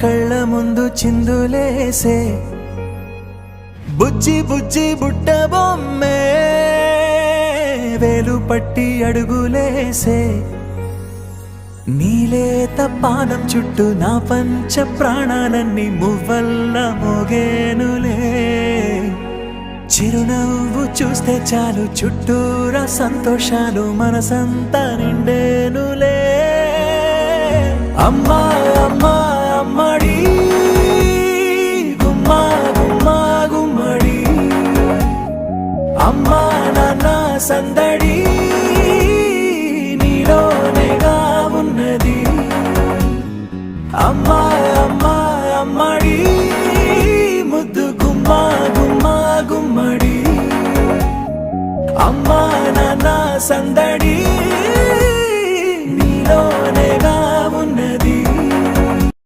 కళ్ళ ముందు చిందులేసే బుజ్జి బుజ్జి బుట్ట బొమ్మే వేలు పట్టి అడుగులేసే నీలేత పానం చుట్టూ నా పంచ ప్రాణాలన్నీ మువ్వల్ల మోగేనులే చిరునవ్వు చూస్తే చాలు చుట్టూరా సంతోషాలు మనసంతా నిండేనులే అమ్మా అమ్మా అమ్మడి గుమ్మా గుమ్మా గుమ్మడి అమ్మా నాన్న సందడి నీలోనేగా ఉన్నది అమ్మా అమ్మా అమ్మడి ముద్దు గుమ్మా గుమ్మా గుమ్మడి అమ్మా నాన్న సందడి